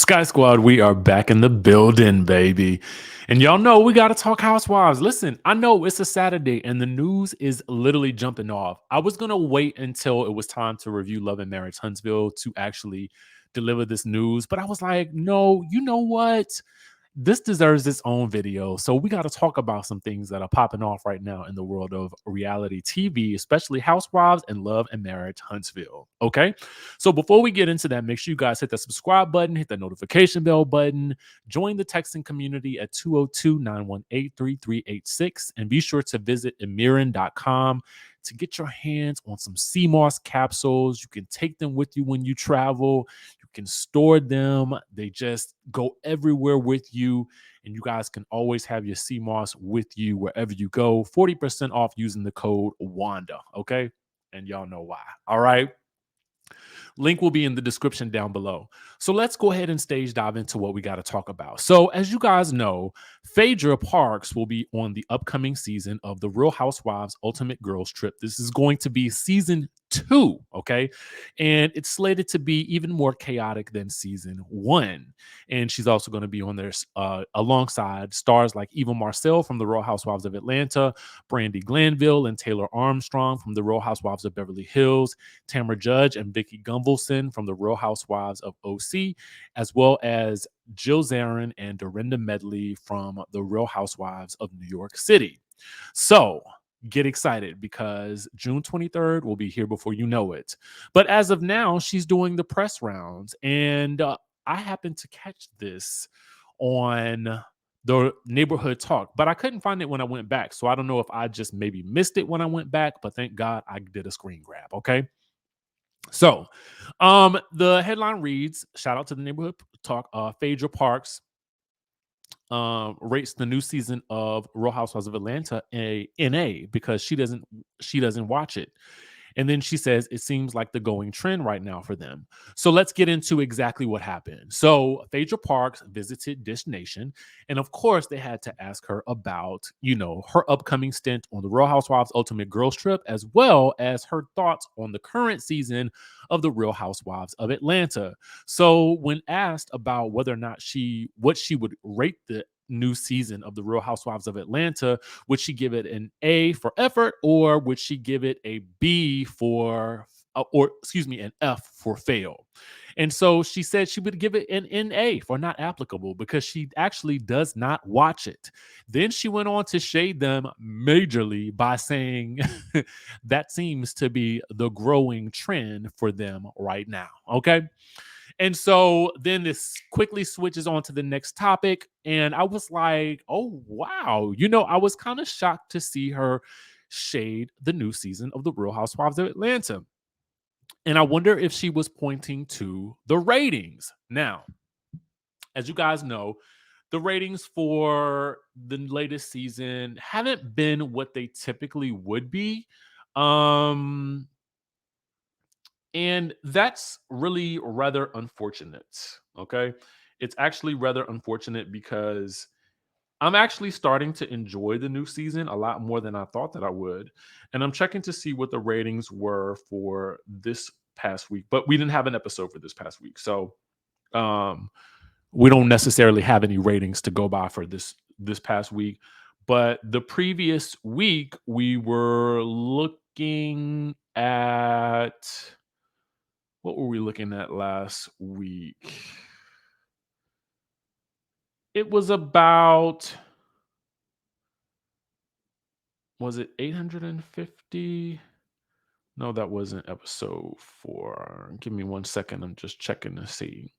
Sky Squad, we are back in the building, baby. And y'all know we got to talk housewives. Listen, I know it's a Saturday and the news is literally jumping off. I was going to wait until it was time to review Love and Marriage Huntsville to actually deliver this news. But I was like, no, you know what? This deserves its own video. So we got to talk about some things that are popping off right now in the world of reality TV, especially Housewives and Love and Marriage Huntsville. Okay. So before we get into that, make sure you guys hit the subscribe button, hit the notification bell button, join the texting community at 202-918-3386, and be sure to visit emirin.com to get your hands on some CMOS capsules. You can take them with you when you travel. You can store them. They just go everywhere with you. And you guys can always have your CMOS with you wherever you go. 40% off using the code WANDA. Okay. And y'all know why. All right. Link will be in the description down below. So let's go ahead and stage dive into what we got to talk about. So as you guys know, Phaedra Parks will be on the upcoming season of the Real Housewives Ultimate Girls Trip. This is going to be season 2, okay? And it's slated to be even more chaotic than season 1. And she's also going to be on there alongside stars like Eva Marcel from the Real Housewives of Atlanta, Brandy Glanville and Taylor Armstrong from the Real Housewives of Beverly Hills, Tamra Judge and Vicky Gunvalson from the Real Housewives of OC, as well as Jill Zarin and Dorinda Medley from the Real Housewives of New York City. So get excited because June 23rd will be here before you know it. But as of now, she's doing the press rounds. And I happened to catch this on the Neighborhood Talk, but I couldn't find it when I went back. So I don't know if I just maybe missed it when I went back, but thank God I did a screen grab. Okay. So the headline reads, shout out to the Neighborhood Talk, Phaedra Parks rates the new season of Real Housewives of Atlanta a NA because she doesn't watch it. And then she says it seems like the going trend right now for them. So let's get into exactly what happened. So Phaedra Parks visited Dish Nation. And of course, they had to ask her about, her upcoming stint on the Real Housewives Ultimate Girls Trip, as well as her thoughts on the current season of the Real Housewives of Atlanta. So when asked about whether or not what she would rate the new season of the Real Housewives of Atlanta, would she give it an A for effort, or would she give it a B for an F for fail? And so she said she would give it an NA for not applicable because she actually does not watch it. Then she went on to shade them majorly by saying that seems to be the growing trend for them right now. Okay. And so then this quickly switches on to the next topic. And I was like, oh, wow. I was kind of shocked to see her shade the new season of the Real Housewives of Atlanta. And I wonder if she was pointing to the ratings. Now, as you guys know, the ratings for the latest season haven't been what they typically would be. And that's really rather unfortunate. Okay. It's actually rather unfortunate because I'm actually starting to enjoy the new season a lot more than I thought that I would. And I'm checking to see what the ratings were for this past week, but we didn't have an episode for this past week. So we don't necessarily have any ratings to go by for this past week. But the previous week, we were looking at, what were we looking at last week? It was about, was it 850? No, that wasn't episode 4. Give me 1 second. I'm just checking to see.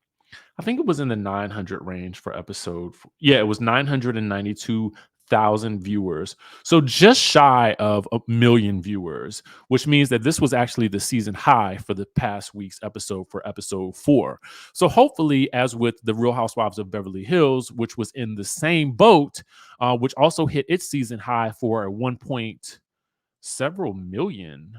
I think it was in the 900 range for episode. Yeah, it was 992,000 viewers. So just shy of 1 million viewers, which means that this was actually the season high for the past week's episode for episode 4. So hopefully, as with the Real Housewives of Beverly Hills, which was in the same boat, which also hit its season high for a 1 point several million,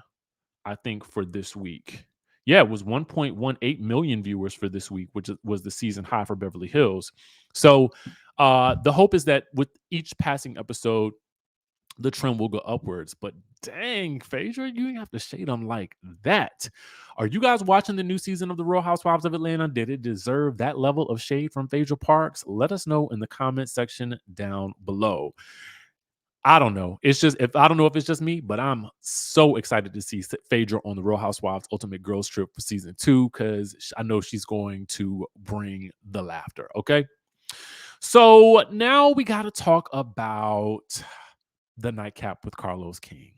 I think, for this week. Yeah, it was 1.18 million viewers for this week, which was the season high for Beverly Hills. So the hope is that with each passing episode, the trend will go upwards. But Dang, Phaedra, you didn't have to shade them like that. Are you guys watching the new season of The Real Housewives of Atlanta? Did it deserve that level of shade from Phaedra Parks? Let us know in the comment section down below. I don't know. It's just if I don't know if it's just me, but I'm so excited to see Phaedra on the Real Housewives Ultimate Girls Trip for season 2 because I know she's going to bring the laughter. Okay. So now we got to talk about the nightcap with Carlos King.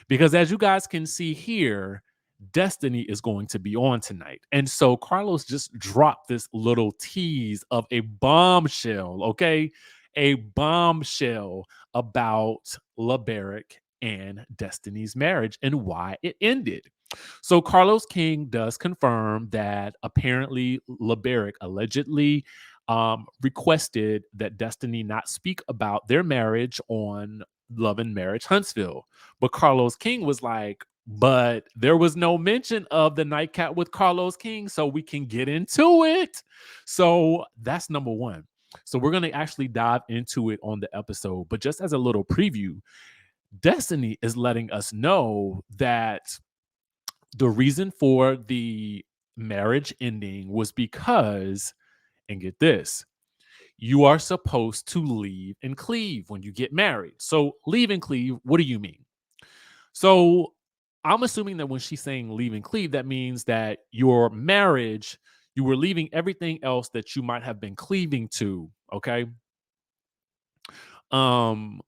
Because as you guys can see here, Destiny is going to be on tonight. And so Carlos just dropped this little tease of a bombshell, okay? A bombshell about LeBaric and Destiny's marriage and why it ended. So Carlos King does confirm that apparently LeBaric allegedly requested that Destiny not speak about their marriage on Love and Marriage Huntsville. But Carlos King was like, but there was no mention of the nightcap with Carlos King, so we can get into it. So that's number one. So we're going to actually dive into it on the episode. But just as a little preview, Destiny is letting us know that the reason for the marriage ending was because, and get this, you are supposed to leave and cleave when you get married. So leave and cleave, what do you mean? So I'm assuming that when she's saying leave and cleave, that means that your marriage, you were leaving everything else that you might have been cleaving to, okay? Um,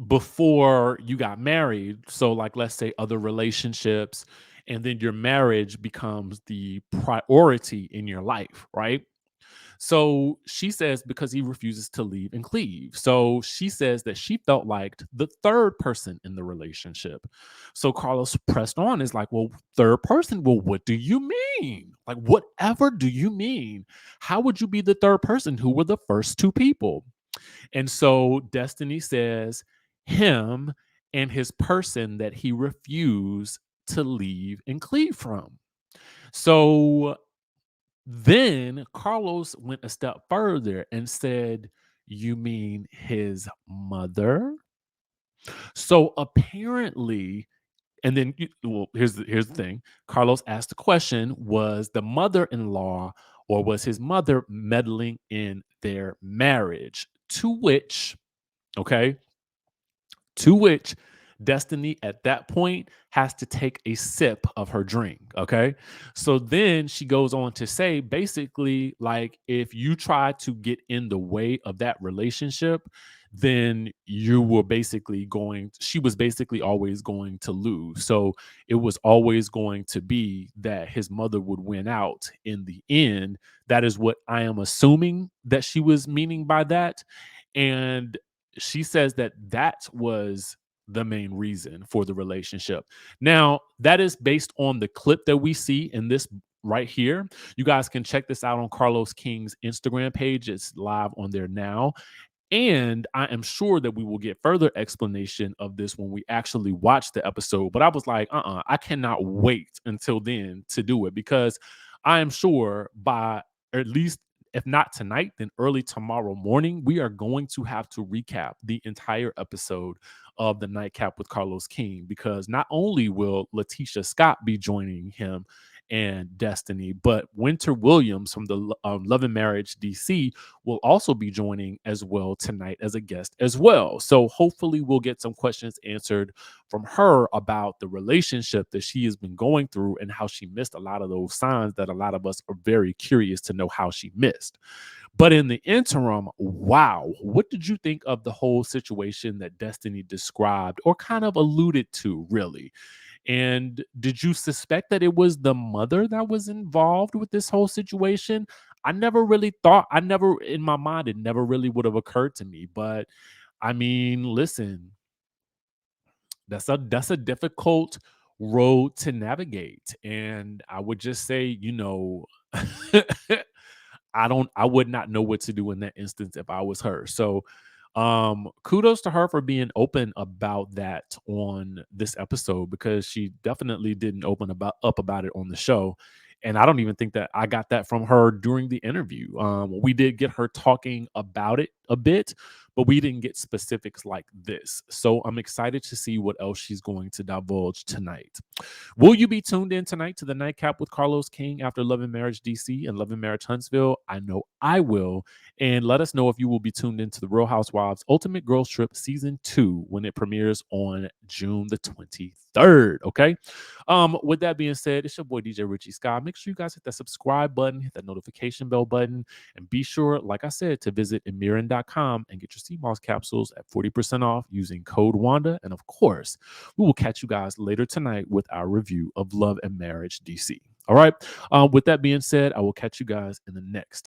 before you got married. So, like, let's say other relationships, and then your marriage becomes the priority in your life, right? So she says because he refuses to leave and cleave. So she says that she felt like the third person in the relationship. So Carlos pressed on, is like, well, third person, well, what do you mean? Like, whatever do you mean? How would you be the third person? Who were the first two people? And so Destiny says him and his person that he refused to leave and cleave from. So then Carlos went a step further and said, you mean his mother? So apparently, and then well, here's the thing. Carlos asked the question, was the mother-in-law or was his mother meddling in their marriage? To which, okay, to which Destiny at that point has to take a sip of her drink. Okay. So then she goes on to say basically, like, if you try to get in the way of that relationship, then you were basically she was basically always going to lose. So it was always going to be that his mother would win out in the end. That is what I am assuming that she was meaning by that. And she says that that was the main reason for the relationship. Now, that is based on the clip that we see in this right here. You guys can check this out on Carlos King's Instagram page. It's live on there now. And I am sure that we will get further explanation of this when we actually watch the episode. But I was like, I cannot wait until then to do it because I am sure by at least, if not tonight, then early tomorrow morning, we are going to have to recap the entire episode of the Nightcap with Carlos King because not only will Letitia Scott be joining him and Destiny, but Winter Williams from the Love and Marriage DC will also be joining as well tonight as a guest as well. So hopefully we'll get some questions answered from her about the relationship that she has been going through and how she missed a lot of those signs that a lot of us are very curious to know how she missed. But in the interim, wow, what did you think of the whole situation that Destiny described or kind of alluded to, really? And did you suspect that it was the mother that was involved with this whole situation? I never, in my mind, it never really would have occurred to me. But I mean, listen, that's a difficult road to navigate. And I would just say, I would not know what to do in that instance if I was her. So kudos to her for being open about that on this episode because she definitely didn't open up about it on the show. And I don't even think that I got that from her during the interview. We did get her talking about it a bit, but we didn't get specifics like this. So I'm excited to see what else she's going to divulge tonight. Will you be tuned in tonight to the Nightcap with Carlos King after Love and Marriage DC and Love and Marriage Huntsville? I know I will. And let us know if you will be tuned into the Real Housewives Ultimate Girls Trip Season 2 when it premieres on June the 23rd. Okay. With that being said, it's your boy DJ Richie Skye. Make sure you guys hit that subscribe button, hit that notification bell button, and be sure, like I said, to visit emirin.com and get your CMOS capsules at 40% off using code Wanda. And of course, we will catch you guys later tonight with our review of Love and Marriage DC. All right. With that being said, I will catch you guys in the next